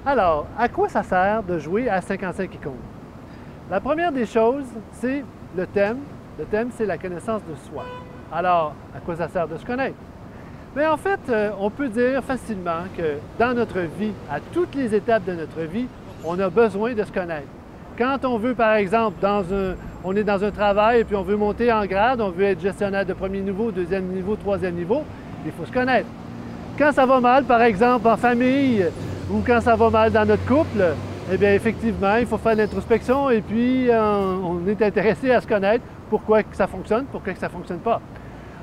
Alors, à quoi ça sert de jouer à 55 icônes? La première des choses, c'est le thème. Le thème, c'est la connaissance de soi. Alors, à quoi ça sert de se connaître? Bien, en fait, on peut dire facilement que dans notre vie, à toutes les étapes de notre vie, on a besoin de se connaître. Quand on veut, par exemple, on est dans un travail et puis on veut monter en grade, on veut être gestionnaire de premier niveau, deuxième niveau, troisième niveau, il faut se connaître. Quand ça va mal, par exemple, en famille ou quand ça va mal dans notre couple, eh bien, effectivement, il faut faire de l'introspection et puis on est intéressé à se connaître, pourquoi que ça fonctionne, pourquoi que ça ne fonctionne pas.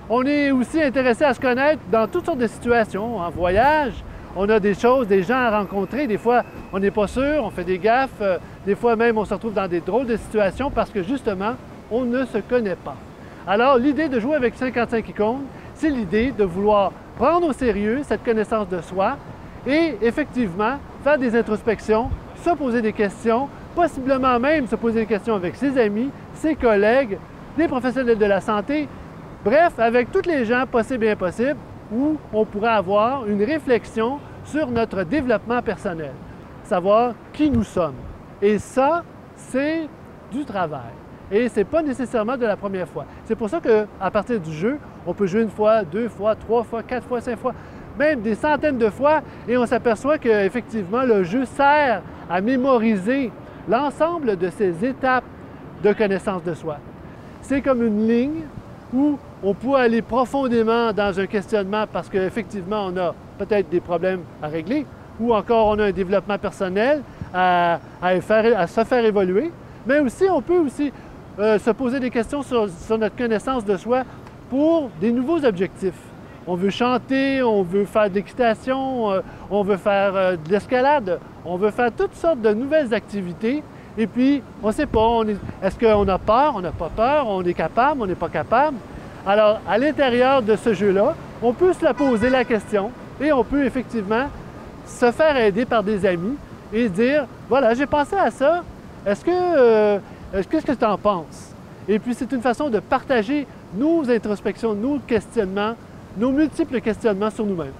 On est aussi intéressé à se connaître dans toutes sortes de situations. En voyage, on a des choses, des gens à rencontrer. Des fois, on n'est pas sûr, on fait des gaffes. Des fois même, on se retrouve dans des drôles de situations parce que justement, on ne se connaît pas. Alors, l'idée de jouer avec 55 icônes, c'est l'idée de vouloir prendre au sérieux cette connaissance de soi et effectivement faire des introspections, se poser des questions, possiblement même se poser des questions avec ses amis, ses collègues, les professionnels de la santé, bref, avec tous les gens possibles et impossibles où on pourrait avoir une réflexion sur notre développement personnel, savoir qui nous sommes. Et ça, c'est du travail. Et ce n'est pas nécessairement de la première fois. C'est pour ça qu'à partir du jeu, on peut jouer une fois, deux fois, trois fois, quatre fois, cinq fois, même des centaines de fois, et on s'aperçoit qu'effectivement, le jeu sert à mémoriser l'ensemble de ces étapes de connaissance de soi. C'est comme une ligne où on peut aller profondément dans un questionnement parce qu'effectivement, on a peut-être des problèmes à régler, ou encore on a un développement personnel à se faire évoluer, mais aussi on peut aussi se poser des questions sur notre connaissance de soi pour des nouveaux objectifs. On veut chanter, on veut faire de l'équitation, on veut faire de l'escalade, on veut faire toutes sortes de nouvelles activités. Et puis, on ne sait pas, est-ce qu'on a peur, on n'a pas peur, on est capable, on n'est pas capable. Alors, à l'intérieur de ce jeu-là, on peut se poser la question et on peut effectivement se faire aider par des amis et dire, voilà, j'ai pensé à ça, qu'est-ce que tu en penses? Et puis, c'est une façon de partager nos introspections, nos questionnements, nos multiples questionnements sur nous-mêmes.